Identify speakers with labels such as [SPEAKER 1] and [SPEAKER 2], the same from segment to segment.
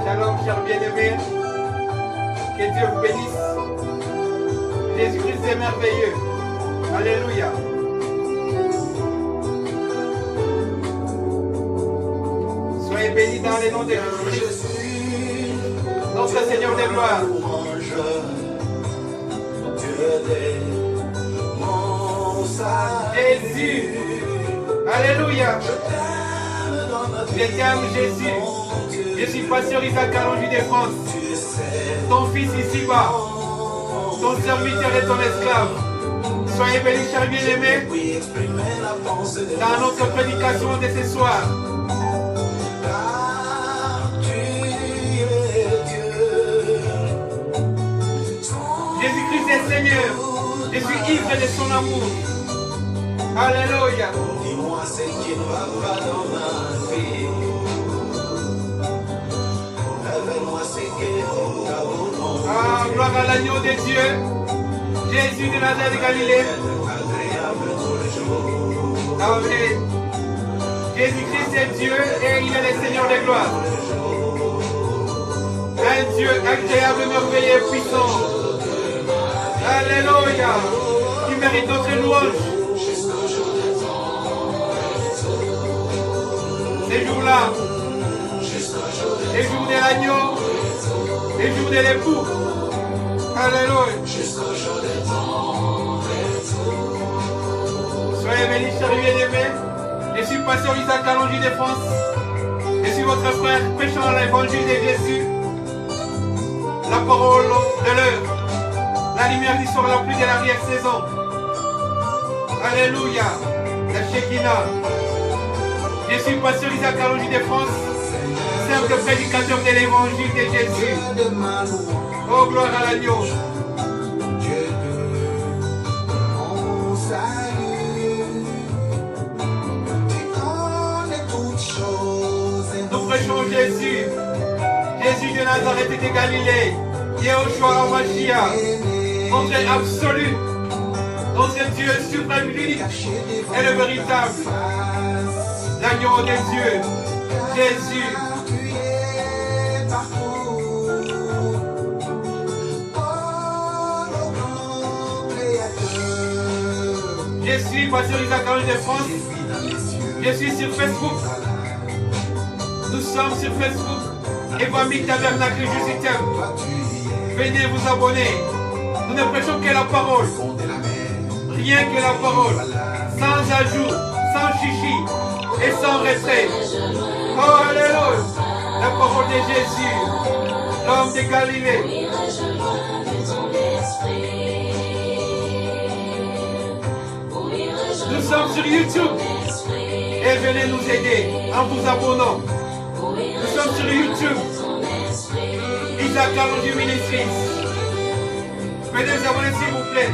[SPEAKER 1] Shalom, chers bien-aimés. Que Dieu vous bénisse. Jésus-Christ est merveilleux. Alléluia. Soyez bénis dans les noms de Jésus-Christ, notre Seigneur des gloires. Jésus. Alléluia. Je t'aime, Jésus. Je suis pasteur Isaac Kalonji de France. Ton fils ici-bas. Ton serviteur et ton esclave. Soyez bénis, chers bien-aimés, dans notre prédication de ce soir. Jésus-Christ est Seigneur. Je suis ivre de son amour. Alléluia.
[SPEAKER 2] Dis-moi ce qui ne va pas dans ma vie. Révèle-moi ce qui est dans.
[SPEAKER 1] Ah, gloire à l'agneau de Dieu. Jésus de Nazareth de Galilée. Amen. Jésus-Christ est Dieu et il est le Seigneur des gloires. Un Dieu agréable, merveilleux, puissant. Alléluia. Qui mérite notre louange. Ces jours-là, les jours de l'agneau, les jours de l'époux. Alléluia. Soyez bénis, chers bien-aimés. Je suis pasteur Isaac Kalonji de France. Je suis votre frère prêchant l'évangile de Jésus. La parole de l'heure. La lumière du soir, la pluie de l'arrière-saison. Alléluia. La Shekinah. Je suis pasteur Isaac Kalonji de France. Simple prédicateur de l'évangile de Jésus. Oh, gloire à l'agneau. Nous prêchons Jésus. Jésus de Nazareth et de Galilée. Yehoshua HaMashiach. Notre absolu. Notre Dieu suprême, l'unique et le véritable. L'agneau de Dieu. Jésus. Je suis pasteur Isaac Kalonji de France. Je suis sur Facebook. Nous sommes sur Facebook. Évangile Tabernacle Jésus t'aime. Venez vous abonner. Nous ne prêchons que la parole. Rien que la parole. Sans ajout, sans chichi et sans retrait. Oh, alléluia. La parole de Jésus. L'homme de Galilée. Nous sommes sur YouTube. Et venez nous aider en vous abonnant. Nous sommes sur YouTube. Isaac Kalonji Ministries. Venez vous abonner s'il vous plaît.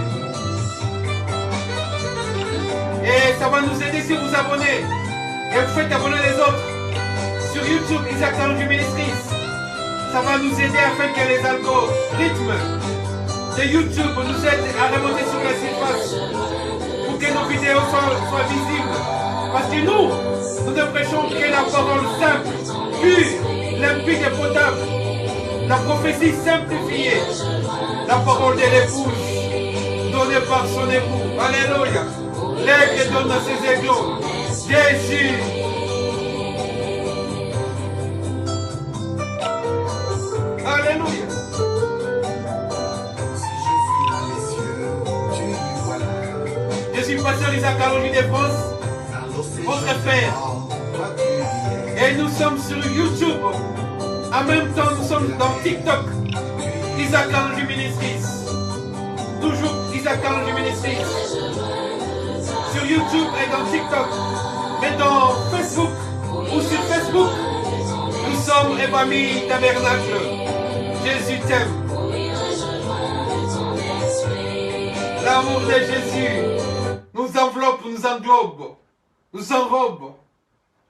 [SPEAKER 1] Et ça va nous aider si vous abonnez. Et vous faites abonner les autres. Sur YouTube, Isaac Kalonji Ministries. Ça va nous aider afin que les algorithmes de YouTube nous aident à remonter sur la surface. Pour que nos vidéos soient visibles. Parce que nous ne prêchons que la parole simple, pure, limpide et potable. La prophétie simplifiée. La parole de l'épouse, donnée par son époux. Alléluia. L'aigle donne à ses aiglons. Jésus. Alléluia. Je suis pasteur Isaac Kalonji de France, votre frère. Et nous sommes sur YouTube. En même temps, nous sommes dans TikTok. Isaac Kalonji Ministries. Toujours Isaac Kalonji Ministries. Sur YouTube et dans TikTok. Mais dans Facebook ou sur Facebook, nous sommes Évangile Tabernacle. Jésus t'aime. L'amour de Jésus nous enveloppe, nous englobe, nous enrobe.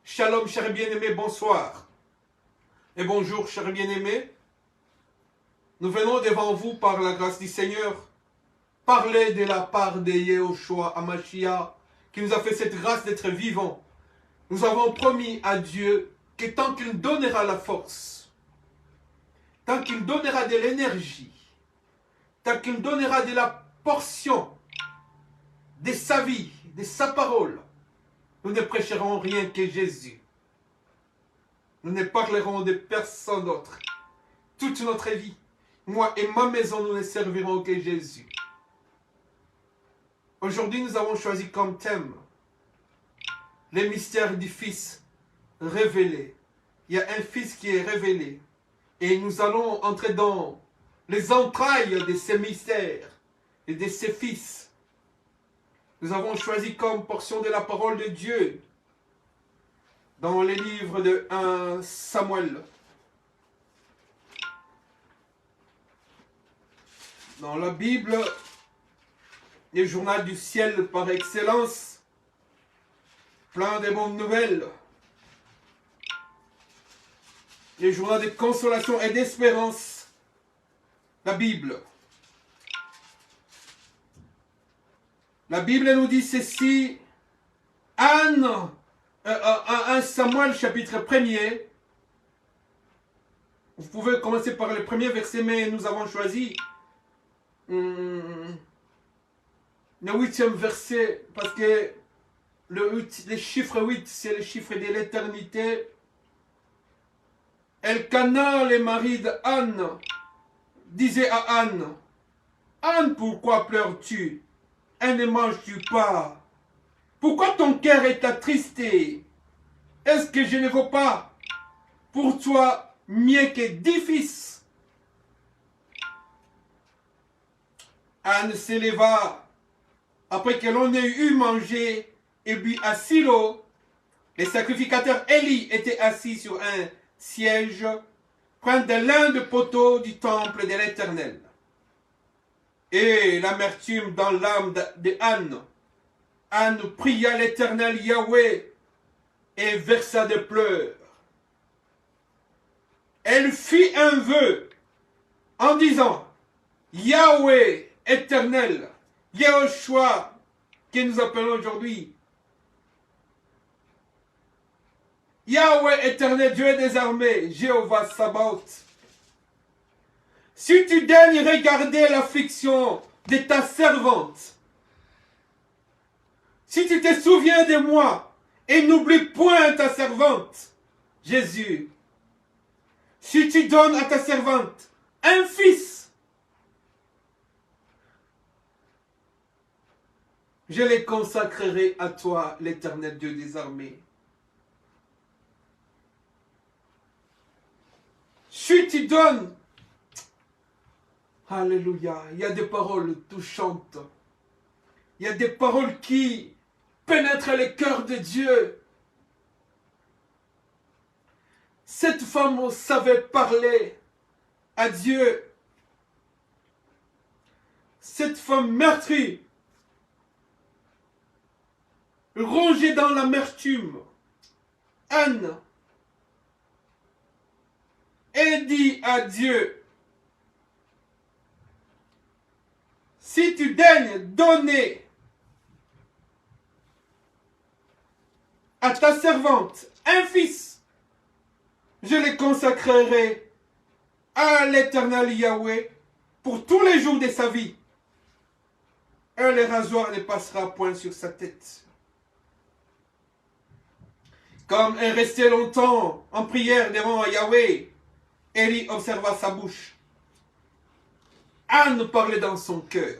[SPEAKER 1] Shalom, chers bien-aimés, bonsoir. Et bonjour, chers bien-aimés. Nous venons devant vous par la grâce du Seigneur, parler de la part de Yehoshua HaMashiach, qui nous a fait cette grâce d'être vivants. Nous avons promis à Dieu que tant qu'il donnera la force, tant qu'il donnera de l'énergie, tant qu'il donnera de la portion de sa vie, de sa parole, nous ne prêcherons rien que Jésus. Nous ne parlerons de personne d'autre. Toute notre vie, moi et ma maison, nous ne servirons que Jésus. Aujourd'hui, nous avons choisi comme thème les mystères du Fils révélé. Il y a un Fils qui est révélé. Et nous allons entrer dans les entrailles de ces mystères et de ces Fils. Nous avons choisi comme portion de la parole de Dieu dans les livres de 1 Samuel. Dans la Bible, le journal du ciel par excellence, plein de bonnes nouvelles. Le journal de consolation et d'espérance, la Bible. La Bible nous dit ceci, 1 Samuel chapitre 1er. Vous pouvez commencer par le premier verset, mais nous avons choisi le 8e verset, parce que le chiffre 8, c'est le chiffre de l'éternité. Elkana, le mari d'Anne, disait à Anne, « Anne, pourquoi pleures-tu et ne manges-tu pas? Pourquoi ton cœur est attristé? Est-ce que je ne vaux pas pour toi mieux que 10 fils? » Anne s'éleva après que l'on ait eu mangé et bu à Silo. Les sacrificateurs Élie étaient assis sur un siège près de l'un des poteaux du temple de l'Éternel. Et l'amertume dans l'âme de Anne. Anne pria l'Éternel Yahweh et versa des pleurs. Elle fit un vœu en disant, Yahweh éternel, Yehoshua, que nous appelons aujourd'hui, Yahweh éternel, Dieu des armées, Jéhovah Sabaoth, si tu daignes regarder l'affliction de ta servante, si tu te souviens de moi et n'oublie point ta servante, Jésus, si tu donnes à ta servante un fils, je les consacrerai à toi, l'Éternel Dieu des armées. Si tu donnes, alléluia, il y a des paroles touchantes. Il y a des paroles qui pénètrent le cœur de Dieu. Cette femme savait parler à Dieu. Cette femme meurtrie, rongée dans l'amertume, Anne, et dit à Dieu, si tu daignes donner à ta servante un fils, je le consacrerai à l'Éternel Yahweh pour tous les jours de sa vie. Et le rasoir ne passera point sur sa tête. Comme elle restait longtemps en prière devant Yahweh, Élie observa sa bouche. Anne parlait dans son cœur.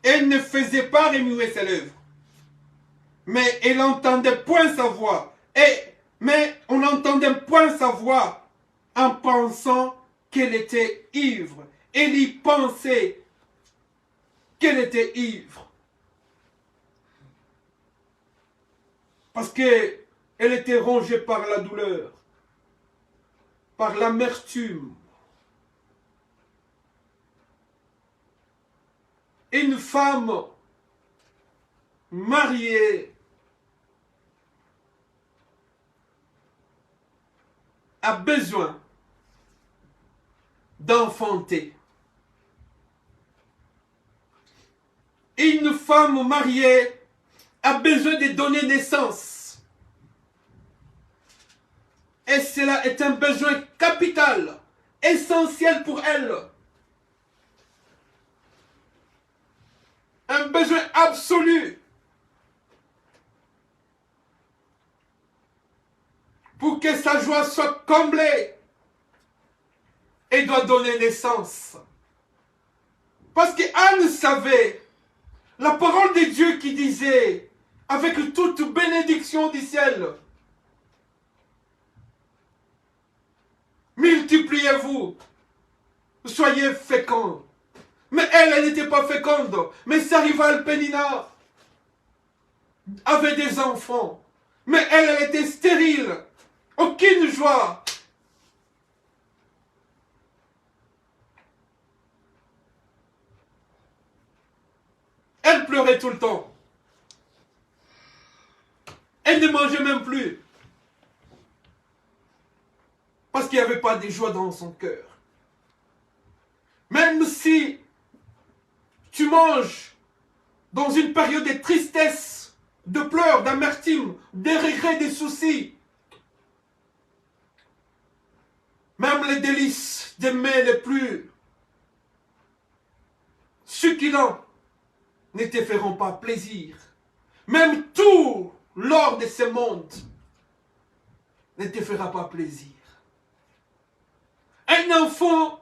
[SPEAKER 1] Elle ne faisait pas remuer ses lèvres. Mais elle n'entendait point sa voix. Mais on n'entendait point sa voix en pensant qu'elle était ivre. Élie pensait qu'elle était ivre. Parce qu'elle était rongée par la douleur, par l'amertume. Une femme mariée a besoin d'enfanter. Une femme mariée a besoin de donner naissance. Et cela est un besoin capital et essentiel pour elle. Un besoin absolu. Pour que sa joie soit comblée. Et doit donner naissance. Parce qu'Anne savait la parole de Dieu qui disait, avec toute bénédiction du ciel, multipliez-vous, soyez féconds. Mais elle n'était pas féconde. Mais Saribal Pénina avait des enfants. Mais elle était stérile. Aucune joie. Elle pleurait tout le temps. Elle ne mangeait même plus. Parce qu'il n'y avait pas de joie dans son cœur. Même si tu manges dans une période de tristesse, de pleurs, d'amertume, des regrets, des soucis, même les délices des mets les plus succulents ne te feront pas plaisir. Même tout l'or de ce monde ne te fera pas plaisir. Un enfant,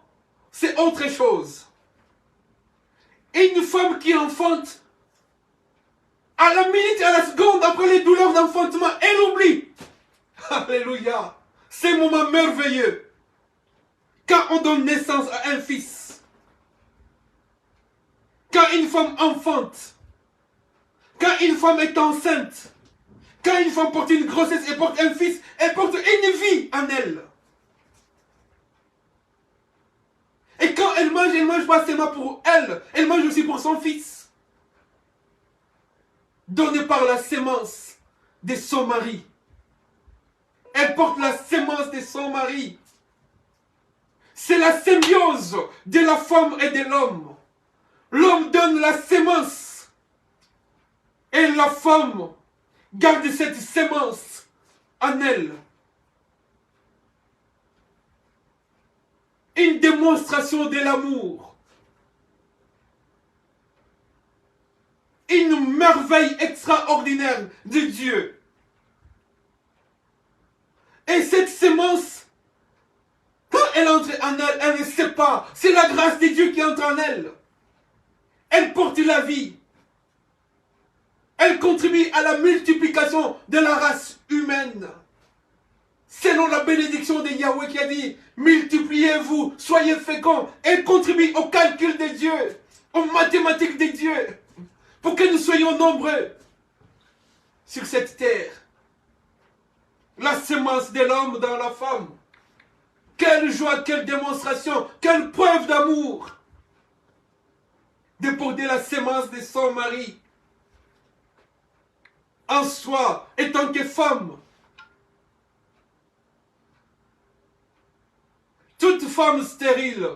[SPEAKER 1] c'est autre chose. Une femme qui enfante, à la minute, à la seconde, après les douleurs d'enfantement, elle oublie. Alléluia. C'est un moment merveilleux. Quand on donne naissance à un fils. Quand une femme enfante. Quand une femme est enceinte. Quand une femme porte une grossesse et porte un fils, elle porte une vie en elle. Et quand elle mange pas seulement pour elle, elle mange aussi pour son fils. Donné par la sémence de son mari. Elle porte la sémence de son mari. C'est la symbiose de la femme et de l'homme. L'homme donne la sémence. Et la femme garde cette sémence en elle. Une démonstration de l'amour. Une merveille extraordinaire de Dieu. Et cette sémence, quand elle entre en elle, elle ne sait pas. C'est la grâce de Dieu qui entre en elle. Elle porte la vie. Elle contribue à la multiplication de la race humaine. Selon la bénédiction de Yahweh qui a dit, multipliez-vous, soyez féconds. Elle contribue au calcul de Dieu, aux mathématiques de Dieu, pour que nous soyons nombreux sur cette terre. La semence de l'homme dans la femme. Quelle joie, quelle démonstration, quelle preuve d'amour de porter la semence de son mari en soi, et tant que femme. Toute femme stérile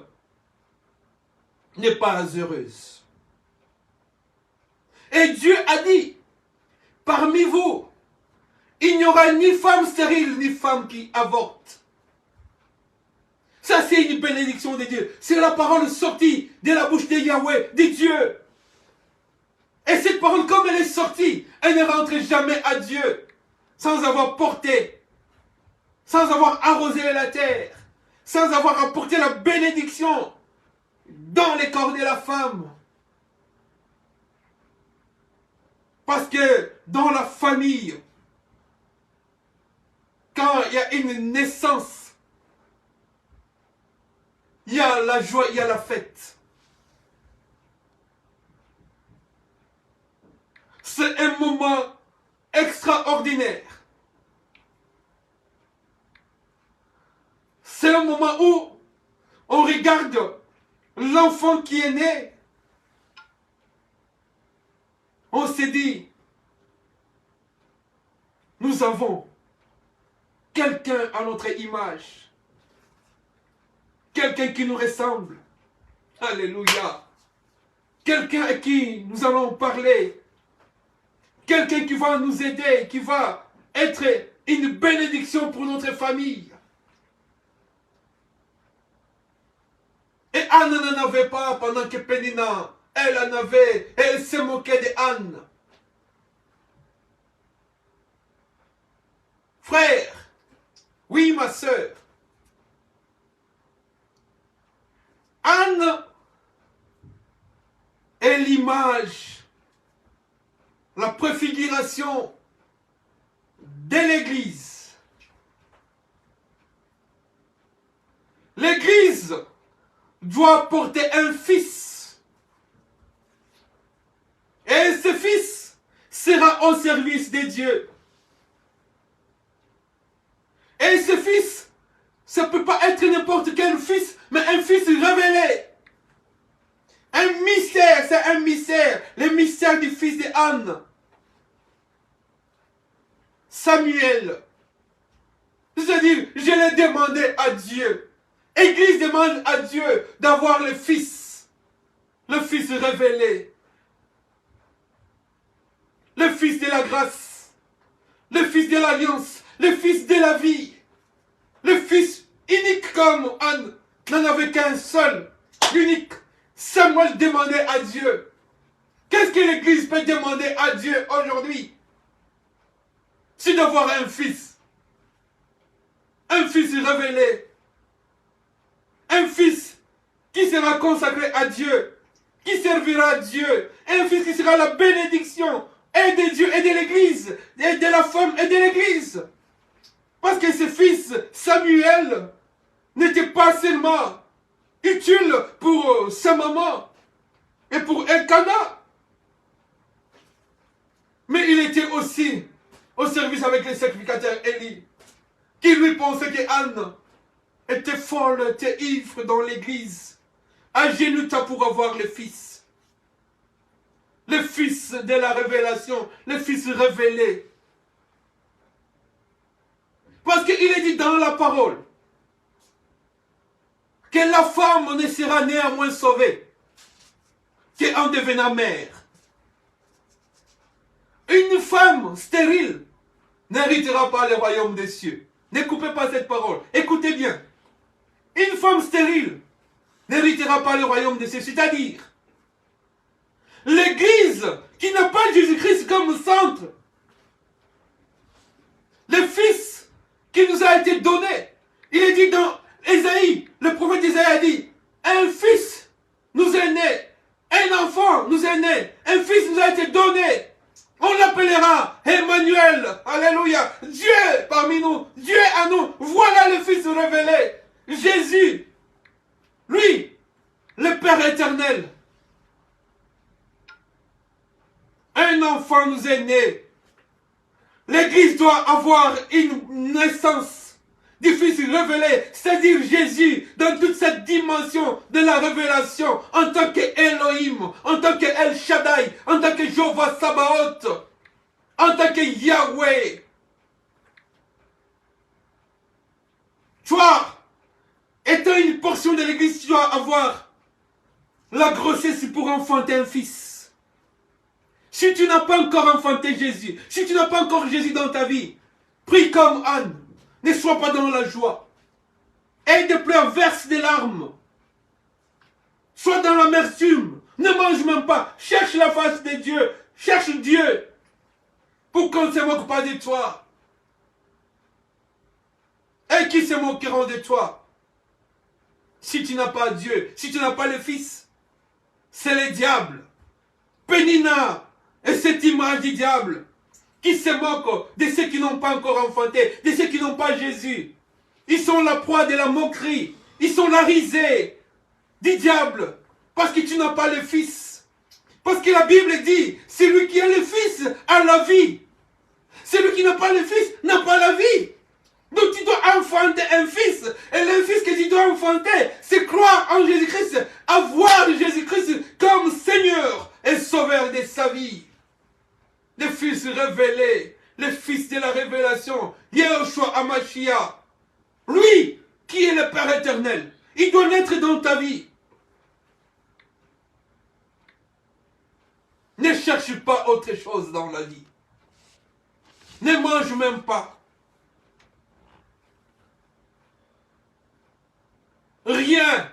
[SPEAKER 1] n'est pas heureuse. Et Dieu a dit, parmi vous, il n'y aura ni femme stérile, ni femme qui avorte. Ça, c'est une bénédiction de Dieu. C'est la parole sortie de la bouche de Yahweh, de Dieu. Et cette parole, comme elle est sortie, elle ne rentre jamais à Dieu sans avoir porté, sans avoir arrosé la terre, sans avoir apporté la bénédiction dans les corps de la femme. Parce que dans la famille, quand il y a une naissance, il y a la joie, il y a la fête. C'est un moment extraordinaire. C'est un moment où on regarde l'enfant qui est né. On s'est dit, nous avons quelqu'un à notre image. Quelqu'un qui nous ressemble. Alléluia. Quelqu'un à qui nous allons parler. Quelqu'un qui va nous aider, qui va être une bénédiction pour notre famille. Anne n'en avait pas pendant que Pénina, elle en avait. Et elle se moquait de Anne. Frère, oui ma soeur, Anne est l'image, la préfiguration de l'Église. L'Église doit porter un fils. Et ce fils sera au service de Dieu. Et ce fils, ça ne peut pas être n'importe quel fils, mais un fils révélé. Un mystère, c'est un mystère. Le mystère du fils de Anne. Samuel. C'est-à-dire, je l'ai demandé à Dieu. L'Église demande à Dieu d'avoir le fils révélé. Le fils de la grâce. Le fils de l'alliance. Le fils de la vie. Le fils unique comme Anne n'en avait qu'un seul. Unique. Samuel demandait à Dieu. Qu'est-ce que l'Église peut demander à Dieu aujourd'hui? C'est d'avoir un fils. Un fils révélé. Un fils qui sera consacré à Dieu. Qui servira Dieu. Un fils qui sera la bénédiction et de Dieu et de l'Église. Et de la femme et de l'Église. Parce que ce fils, Samuel, n'était pas seulement utile pour sa maman et pour Elkanah. Mais il était aussi au service avec les sacrificateurs Élie, qui lui pensaient que Anne était folle, était ivre dans l'église, à genoux pour avoir le fils. Le fils de la révélation, le fils révélé. Parce qu'il est dit dans la parole que la femme ne sera néanmoins sauvée qu'en devenant mère. Une femme stérile n'héritera pas le royaume des cieux. Ne coupez pas cette parole. Écoutez bien. Une femme stérile n'héritera pas le royaume des cieux. C'est-à-dire, l'Église qui n'a pas Jésus-Christ comme centre, le Fils qui nous a été donné, il est dit dans Ésaïe, le prophète Ésaïe a dit, un fils nous est né, un enfant nous est né, un fils nous a été donné. On l'appellera Emmanuel. Alléluia. Dieu parmi nous. Dieu à nous. Voilà le Fils révélé. Jésus. Lui, le Père éternel. Un enfant nous est né. L'Église doit avoir une naissance du Fils révélé, c'est-à-dire Jésus, dans toute cette dimension de la révélation, en tant qu'Elohim, en tant que El Shaddai, en tant que Jéhovah Sabaoth, en tant que Yahweh. Toi, étant une portion de l'Église, tu dois avoir la grossesse pour enfanter un fils. Si tu n'as pas encore enfanté Jésus, si tu n'as pas encore Jésus dans ta vie, prie comme Anne. Ne sois pas dans la joie. Aie des pleurs, verse des larmes. Sois dans l'amertume. Ne mange même pas. Cherche la face de Dieu. Cherche Dieu. Pour qu'on ne se moque pas de toi. Et qui se moqueront de toi? Si tu n'as pas Dieu, si tu n'as pas le Fils, c'est le diable. Pénina est cette image du diable qui se moquent de ceux qui n'ont pas encore enfanté, de ceux qui n'ont pas Jésus. Ils sont la proie de la moquerie. Ils sont la risée du diable. Parce que tu n'as pas le Fils. Parce que la Bible dit, celui qui a le Fils a la vie. Celui qui n'a pas le Fils n'a pas la vie. Donc tu dois enfanter un fils. Et le fils que tu dois enfanter, c'est croire en Jésus-Christ. Avoir Jésus-Christ comme Seigneur et Sauveur de sa vie. Le Fils révélé, le Fils de la révélation, Yehoshua Hamashiach. Lui, qui est le Père éternel, il doit naître dans ta vie. Ne cherche pas autre chose dans la vie. Ne mange même pas. Rien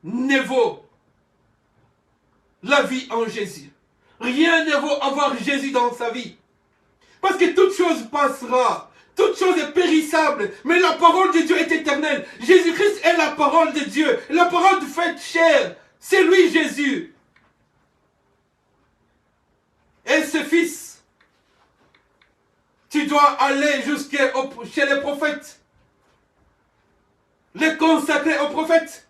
[SPEAKER 1] ne vaut la vie en Jésus. Rien ne vaut avoir Jésus dans sa vie. Parce que toute chose passera. Toute chose est périssable. Mais la parole de Dieu est éternelle. Jésus-Christ est la parole de Dieu. La parole de faite chair. C'est lui Jésus. Et ce fils, tu dois aller chez les prophètes. Les consacrer aux prophètes.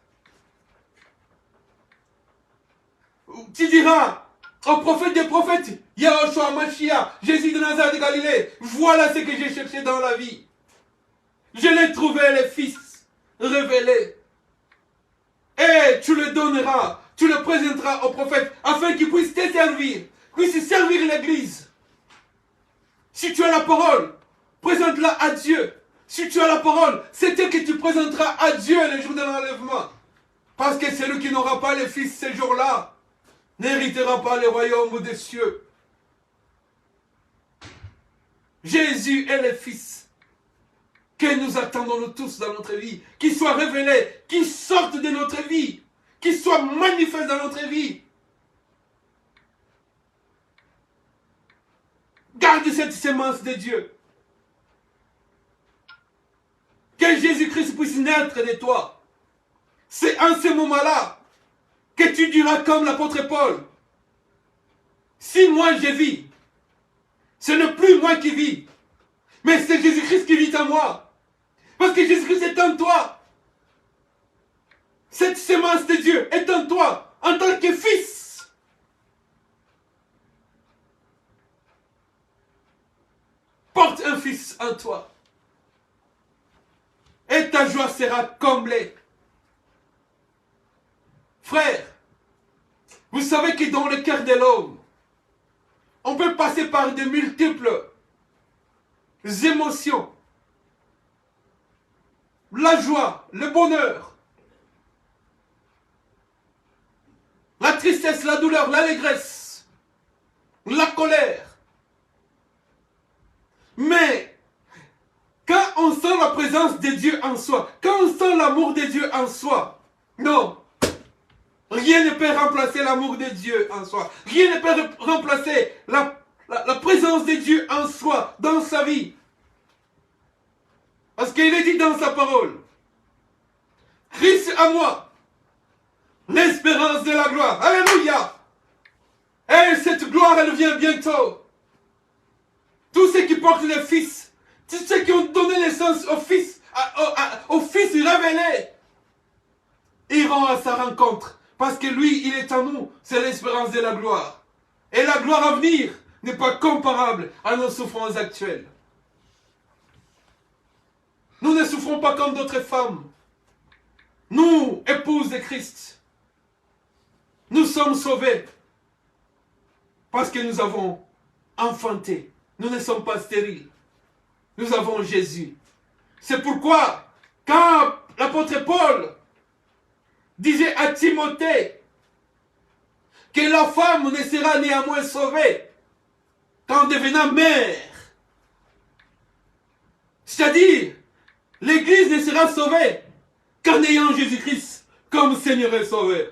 [SPEAKER 1] Tu diras au prophète des prophètes, Yahushua Mashiach, Jésus de Nazareth de Galilée, voilà ce que j'ai cherché dans la vie. Je l'ai trouvé, les fils révélés. Et tu le donneras, tu le présenteras au prophète, afin qu'il puisse te servir, puisse servir l'église. Si tu as la parole, présente-la à Dieu. Si tu as la parole, c'est elle que tu présenteras à Dieu le jour de l'enlèvement. Parce que celui qui n'aura pas les fils ce jour-là, n'héritera pas le royaume des cieux. Jésus est le Fils que nous attendons nous tous dans notre vie, qu'il soit révélé, qu'il sorte de notre vie, qu'il soit manifeste dans notre vie. Garde cette sémence de Dieu. Que Jésus-Christ puisse naître de toi. C'est en ce moment-là que tu diras comme l'apôtre Paul, si moi je vis, ce n'est plus moi qui vis, mais c'est Jésus-Christ qui vit en moi. Parce que Jésus-Christ est en toi. Cette sémence de Dieu est en toi, en tant que fils. Porte un fils en toi. Et ta joie sera comblée. Frère, vous savez que dans le cœur de l'homme, on peut passer par de multiples émotions. La joie, le bonheur, la tristesse, la douleur, l'allégresse, la colère. Mais quand on sent la présence de Dieu en soi, quand on sent l'amour de Dieu en soi, non. Rien ne peut remplacer l'amour de Dieu en soi. Rien ne peut remplacer la présence de Dieu en soi, dans sa vie. Parce qu'il est dit dans sa parole, Christ à moi, l'espérance de la gloire. Alléluia. Et cette gloire, elle vient bientôt. Tous ceux qui portent le Fils, tous ceux qui ont donné naissance au Fils, au Fils révélé, iront à sa rencontre. Parce que lui, il est en nous. C'est l'espérance de la gloire. Et la gloire à venir n'est pas comparable à nos souffrances actuelles. Nous ne souffrons pas comme d'autres femmes. Nous, épouses de Christ, nous sommes sauvés. Parce que nous avons enfanté. Nous ne sommes pas stériles. Nous avons Jésus. C'est pourquoi, quand l'apôtre Paul disait à Timothée que la femme ne sera néanmoins sauvée qu'en devenant mère. C'est-à-dire, l'Église ne sera sauvée qu'en ayant Jésus-Christ comme Seigneur et Sauveur.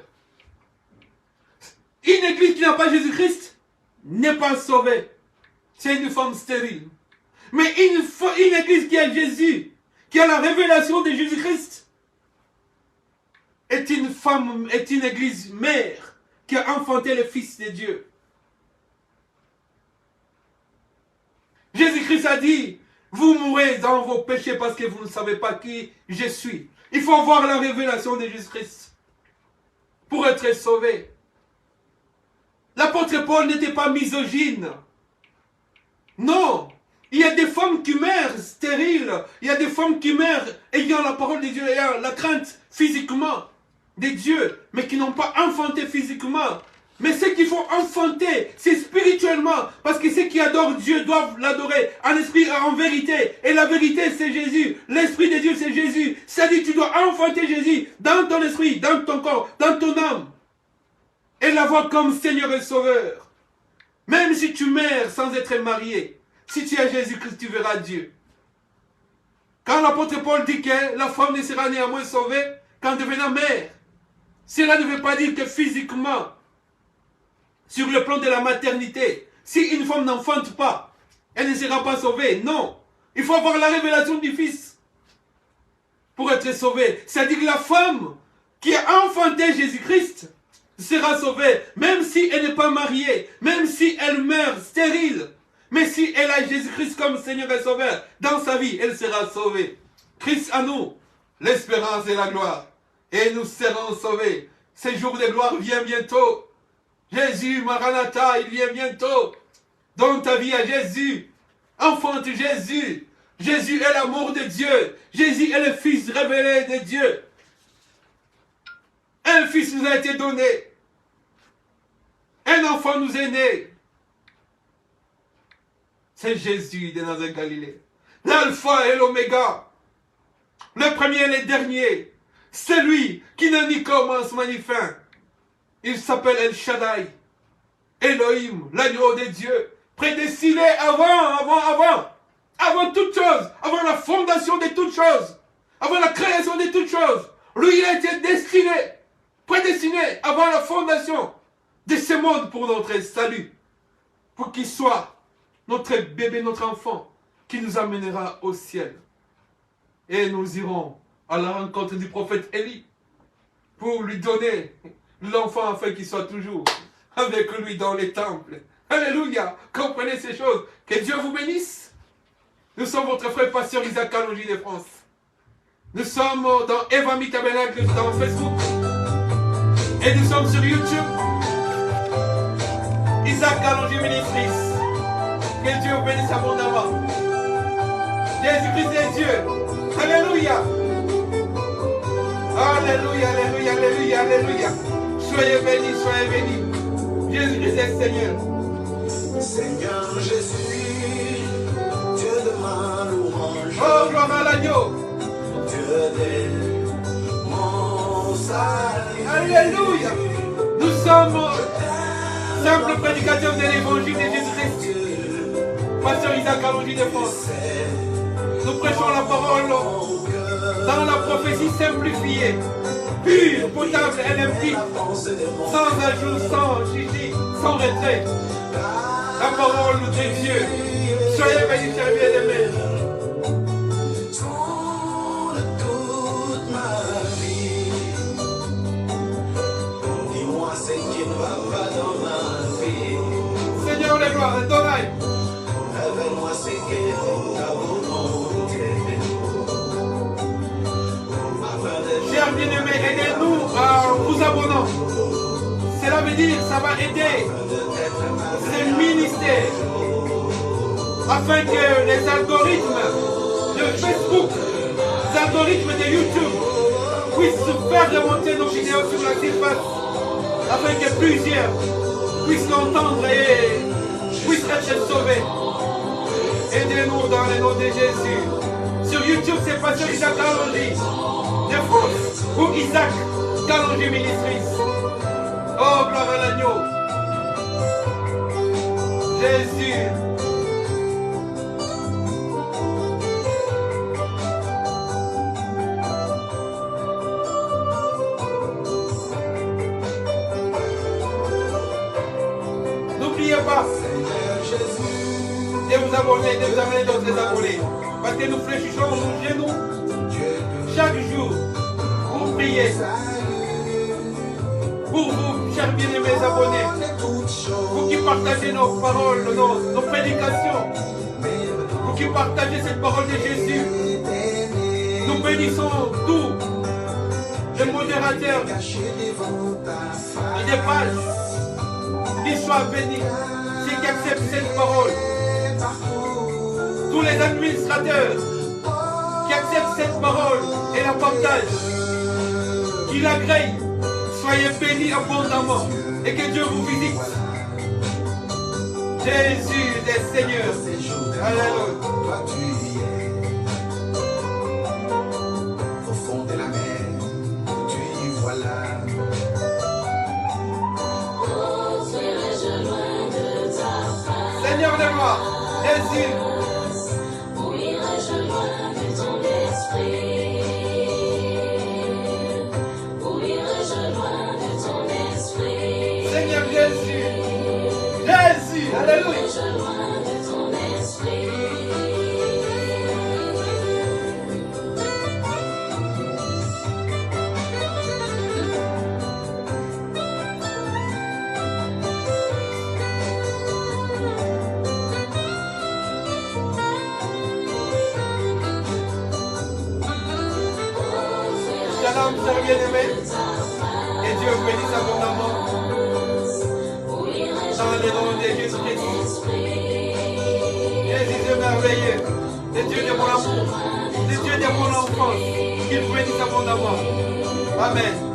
[SPEAKER 1] Une Église qui n'a pas Jésus-Christ n'est pas sauvée. C'est une femme stérile. Mais une Église qui a Jésus, qui a la révélation de Jésus-Christ, est une femme, est une église mère qui a enfanté le Fils de Dieu. Jésus-Christ a dit, vous mourrez dans vos péchés parce que vous ne savez pas qui je suis. Il faut avoir la révélation de Jésus-Christ pour être sauvé. L'apôtre Paul n'était pas misogyne. Non. Il y a des femmes qui meurent stériles. Il y a des femmes qui meurent ayant la parole de Dieu, ayant la crainte physiquement de Dieu, mais qui n'ont pas enfanté physiquement. Mais ceux qui font enfanter, c'est spirituellement. Parce que ceux qui adorent Dieu doivent l'adorer en esprit et en vérité. Et la vérité, c'est Jésus. L'esprit de Dieu, c'est Jésus. C'est-à-dire tu dois enfanter Jésus dans ton esprit, dans ton corps, dans ton âme. Et l'avoir comme Seigneur et Sauveur. Même si tu meurs sans être marié, si tu as Jésus-Christ, tu verras Dieu. Quand l'apôtre Paul dit que la femme ne sera néanmoins sauvée qu'en devenant mère, Cela ne veut pas dire que physiquement, sur le plan de la maternité, si une femme n'enfante pas, elle ne sera pas sauvée. Non. Il faut avoir la révélation du Fils pour être sauvée. C'est-à-dire que la femme qui a enfanté Jésus-Christ sera sauvée, même si elle n'est pas mariée, même si elle meurt stérile. Mais si elle a Jésus-Christ comme Seigneur et Sauveur dans sa vie, elle sera sauvée. Christ à nous, l'espérance et la gloire. Et nous serons sauvés. Ce jour de gloire vient bientôt. Jésus, Maranatha, il vient bientôt. Donne ta vie à Jésus. Enfante Jésus. Jésus est l'amour de Dieu. Jésus est le Fils révélé de Dieu. Un fils nous a été donné. Un enfant nous est né. C'est Jésus de Nazareth Galilée. L'alpha et l'oméga. Le premier et le dernier. Celui qui n'a ni commencement ni fin. Il s'appelle El Shaddai. Elohim, l'agneau de Dieu. Prédestiné avant toute chose. Avant la fondation de toutes choses. Avant la création de toutes choses. Lui, il a été destiné. Prédestiné avant la fondation de ce monde pour notre salut. Pour qu'il soit notre bébé, notre enfant, qui nous amènera au ciel. Et nous irons à la rencontre du prophète Élie pour lui donner l'enfant afin qu'il soit toujours avec lui dans les temples. Alléluia. Comprenez ces choses. Que Dieu vous bénisse. Nous sommes votre frère pasteur Isaac Kalonji de France. Nous sommes dans Evami Tabernacle dans Facebook. Et nous sommes sur YouTube. Isaac Kalonji Ministries. Que Dieu vous bénisse abondamment. Jésus-Christ est Dieu. Alléluia. Alléluia, alléluia, alléluia, alléluia. Soyez bénis, soyez bénis. Jésus-Christ est Seigneur.
[SPEAKER 2] Seigneur Jésus, Dieu de ma louange.
[SPEAKER 1] Oh, gloire à l'agneau.
[SPEAKER 2] Dieu de mon salut.
[SPEAKER 1] Alléluia. Nous sommes simples prédicateurs de l'évangile de Jésus-Christ. Pasteur Isaac Kalonji de France. Nous prêchons la parole dans la prophétie simplifiée, pure, potable et limpide, sans ajout, sans chichi, sans retrait. La parole de Dieu. Soyez bénis, chers bien-aimés.
[SPEAKER 2] Toute ma vie, dis-moi ce qui ne va pas dans ma vie.
[SPEAKER 1] Seigneur de gloire, Adonai.
[SPEAKER 2] Révèle-moi ce qui est ta volonté.
[SPEAKER 1] Chers bien-aimés, aidez-nous à vous abonner. Cela veut dire, ça va aider ces ministères afin que les algorithmes de Facebook, les algorithmes de YouTube puissent faire remonter nos vidéos sur la surface afin que plusieurs puissent l'entendre et puissent être sauvés. Aidez-nous dans le nom de Jésus. Sur YouTube, c'est Pasteur Isaac Kalonji de France ou Isaac Kalonji Ministries. Oh, gloire à l'agneau. Jésus. N'oubliez pas de vous abonner, de vous amener d'autres abonnés. Parce que nous fléchissons nos genoux chaque jour pour prier. Pour vous, chers bien-aimés abonnés, vous qui partagez nos paroles, nos prédications, vous qui partagez cette parole de Jésus, nous bénissons tous les modérateurs et des pages qui soient bénis, ceux qui acceptent cette parole, tous les administrateurs qui acceptent cette parole et la partagent, qui l'agréent. Soyez bénis abondamment et que Dieu vous visite. Jésus est Seigneur. Alléluia.
[SPEAKER 2] Toi tu y es. Au fond de la mer, tu y vois là.
[SPEAKER 1] Seigneur de gloire, Jésus.
[SPEAKER 3] Où irai-je loin de ton esprit? Où irai-je loin
[SPEAKER 1] âme, sœur bien-aimée. Et Dieu vous bénisse abondamment. Dans le nom de Jésus-Christ. Jésus est merveilleux. Le Dieu de mon amour. Le Dieu de mon enfance. Qu'il vous bénisse abondamment. Amen.